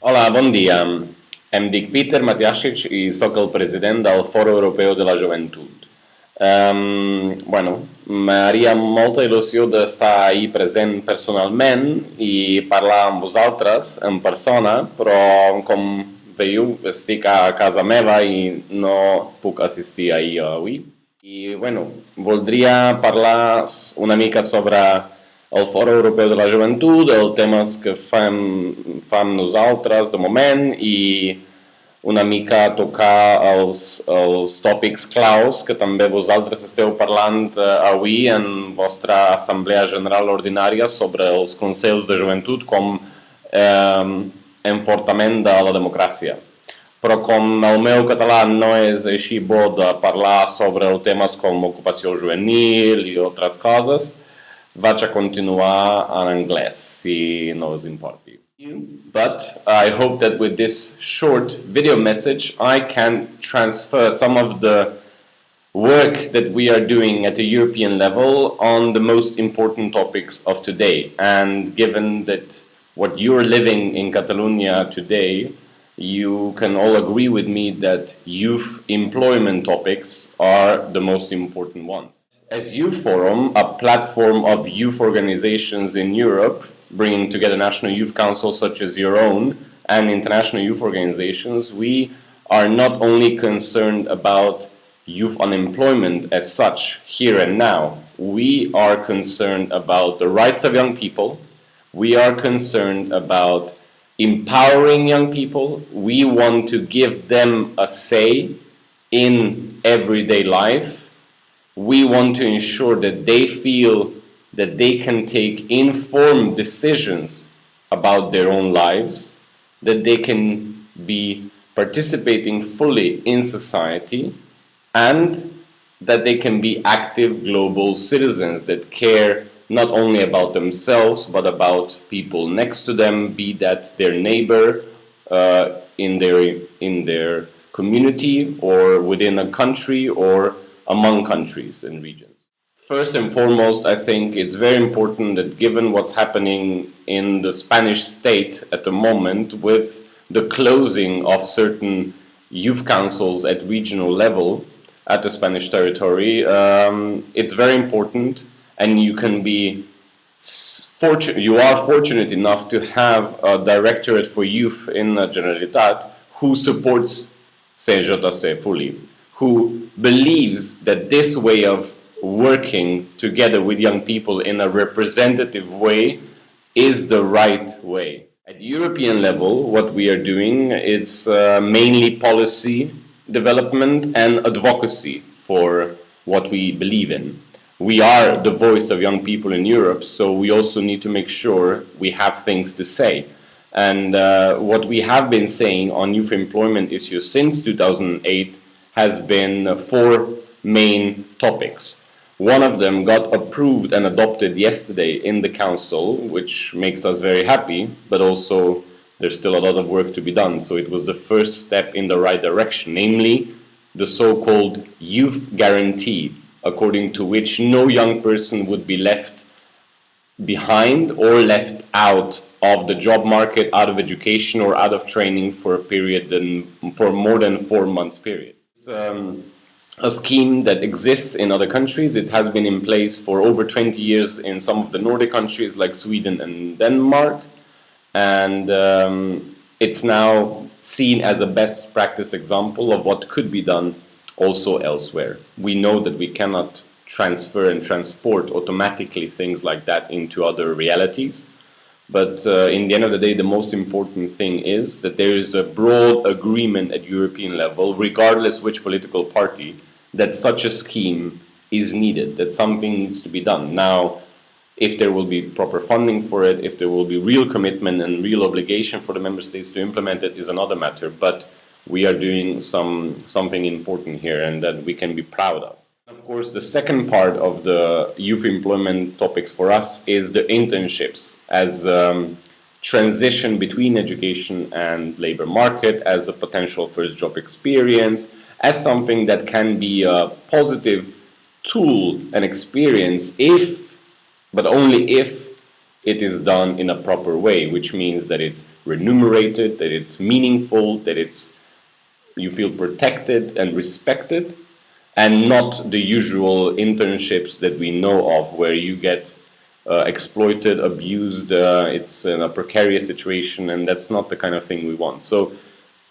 Hola, bon dia. Em dic Peter Matiasic i sóc el president del Foro Europeu de la Joventut. Bueno, m'haria molta il·lusió d'estar ahir present personalment i parlar amb vosaltres en persona, però com veieu estic a casa meva i no puc assistir ahir avui. I bueno, voldria parlar una mica sobre el Foro Europeu de la Joventut, els temes que fem nosaltres de moment i una mica tocar els tòpics claus que també vosaltres esteu parlant avui en vostra Assemblea General Ordinària sobre els Consells de Joventut com enfortament de la democràcia. Però com el meu català no és així bo de parlar sobre temes com ocupació juvenil i altres coses, vaig a continuar en anglès, si no us importi. But I hope that with this short video message, I can transfer some of the work that we are doing at the European level on the most important topics of today. And given that what you're living in Catalonia today, you can all agree with me that youth employment topics are the most important ones. As Youth Forum, a platform of youth organizations in Europe, bringing together national youth councils such as your own and international youth organizations, we are not only concerned about youth unemployment as such here and now. We are concerned about the rights of young people. We are concerned about empowering young people. We want to give them a say in everyday life. We want to ensure that they feel that they can take informed decisions about their own lives, that they can be participating fully in society, and that they can be active global citizens that care not only about themselves but about people next to them, be that their neighbor in their community or within a country or among countries and regions. First and foremost, I think it's very important that given what's happening in the Spanish state at the moment with the closing of certain youth councils at regional level at the Spanish territory, it's very important, and you are fortunate enough to have a Directorate for Youth in the Generalitat who supports CJC fully, who believes that this way of working together with young people in a representative way is the right way. At the European level, what we are doing is mainly policy development and advocacy for what we believe in. We are the voice of young people in Europe, so we also need to make sure we have things to say. And what we have been saying on youth employment issues since 2008 has been four main topics. One of them got approved and adopted yesterday in the Council, which makes us very happy, but also there's still a lot of work to be done. So it was the first step in the right direction, namely the so-called youth guarantee, according to which no young person would be left behind or left out of the job market, out of education or out of training for a period for more than 4 months period. It's a scheme that exists in other countries. It has been in place for over 20 years in some of the Nordic countries like Sweden and Denmark, and it's now seen as a best practice example of what could be done also elsewhere. We know that we cannot transfer and transport automatically things like that into other realities, but in the end of the day, the most important thing is that there is a broad agreement at European level, regardless which political party, that such a scheme is needed, that something needs to be done. Now, if there will be proper funding for it, if there will be real commitment and real obligation for the member states to implement it is another matter, but we are doing something important here and that we can be proud of. Of course, the second part of the youth employment topics for us is the internships as transition between education and labor market, as a potential first job experience, as something that can be a positive tool and experience if, but only if, it is done in a proper way, which means that it's remunerated, that it's meaningful, that you feel protected and respected, and not the usual internships that we know of where you get exploited, abused, it's in a precarious situation, and that's not the kind of thing we want. So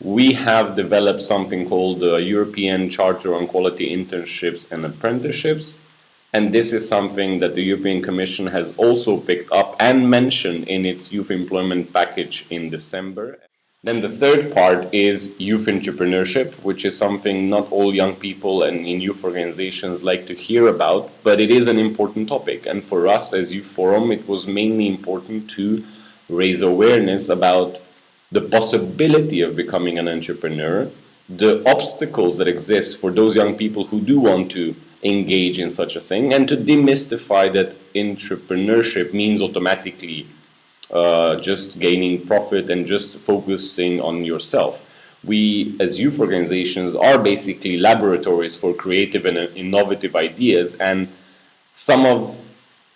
we have developed something called the European Charter on Quality Internships and Apprenticeships, and this is something that the European Commission has also picked up and mentioned in its youth employment package in December. Then the third part is youth entrepreneurship, which is something not all young people and in youth organizations like to hear about, but it is an important topic. And for us as Youth Forum, it was mainly important to raise awareness about the possibility of becoming an entrepreneur, the obstacles that exist for those young people who do want to engage in such a thing, and to demystify that entrepreneurship means automatically just gaining profit and just focusing on yourself. We, as youth organizations, are basically laboratories for creative and innovative ideas, and some of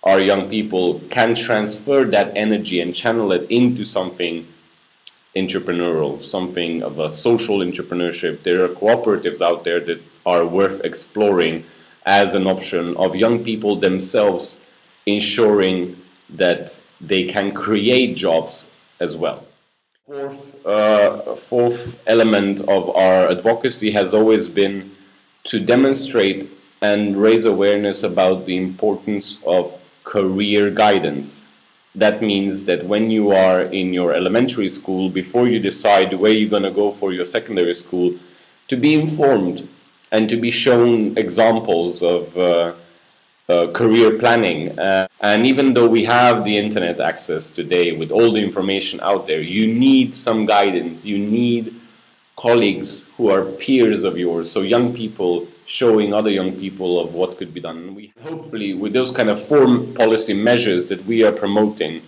our young people can transfer that energy and channel it into something entrepreneurial, something of a social entrepreneurship. There are cooperatives out there that are worth exploring as an option of young people themselves ensuring that they can create jobs as well. Fourth element of our advocacy has always been to demonstrate and raise awareness about the importance of career guidance. That means that when you are in your elementary school, before you decide where you're going to go for your secondary school, to be informed and to be shown examples of career planning. And even though we have the internet access today with all the information out there, you need some guidance. You need colleagues who are peers of yours, so young people showing other young people of what could be done. We hopefully, with those kind of foreign policy measures that we are promoting,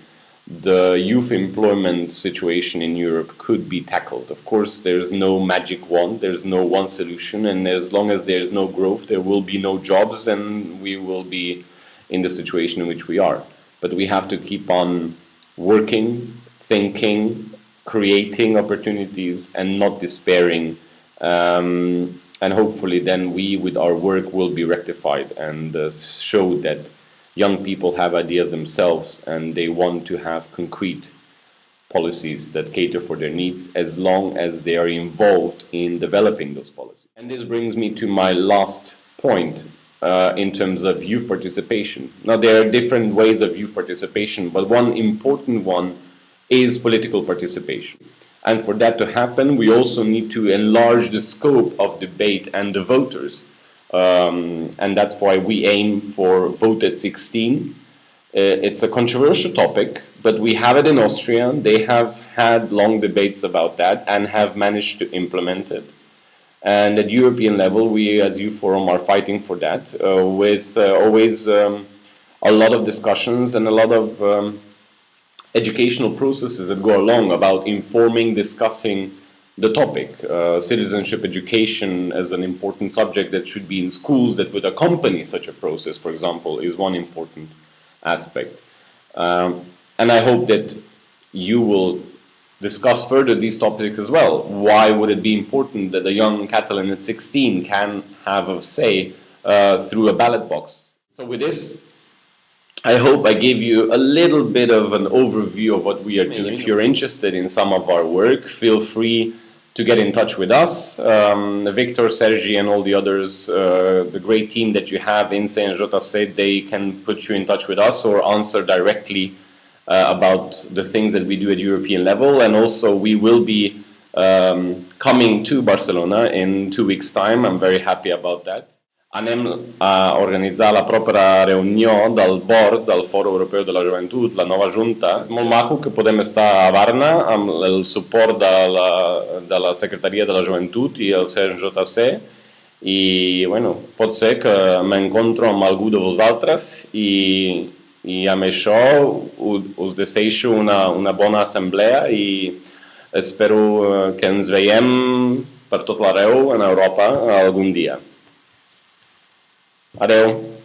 the youth employment situation in Europe could be tackled. Of course, there's no magic wand, there's no one solution, and as long as there's no growth, there will be no jobs, and we will be in the situation in which we are. But we have to keep on working, thinking, creating opportunities, and not despairing. And hopefully then we, with our work, will be rectified and show that young people have ideas themselves and they want to have concrete policies that cater for their needs as long as they are involved in developing those policies. And this brings me to my last point in terms of youth participation. Now, there are different ways of youth participation, but one important one is political participation. And for that to happen, we also need to enlarge the scope of debate and the voters. And that's why we aim for Vote at 16. It's a controversial topic, but we have it in Austria. They have had long debates about that and have managed to implement it. And at European level, we as Youth Forum are fighting for that with always a lot of discussions and a lot of educational processes that go along about informing, discussing the topic. Citizenship education as an important subject that should be in schools that would accompany such a process, for example, is one important aspect. And I hope that you will discuss further these topics as well. Why would it be important that a young Catalan at 16 can have a say through a ballot box? So with this, I hope I gave you a little bit of an overview of what we are doing. If you're interested in some of our work, feel free to get in touch with us. Victor, Sergi, and all the others, the great team that you have in CNJC, they can put you in touch with us or answer directly about the things that we do at European level. And also, we will be coming to Barcelona in 2 weeks' time. I'm very happy about that. Anem a organitzar la propera reunió del board del Fòrum Europeu de la Joventut, la nova junta. És molt maco que podem estar a Varna amb el suport de la Secretaria de la Joventut i el CNJC i bueno, pot ser que m'encontro amb algú de vosaltres i amb això us desitjo una bona assemblea i espero que ens veiem per tot l'arreu en Europa algun dia. Adeu.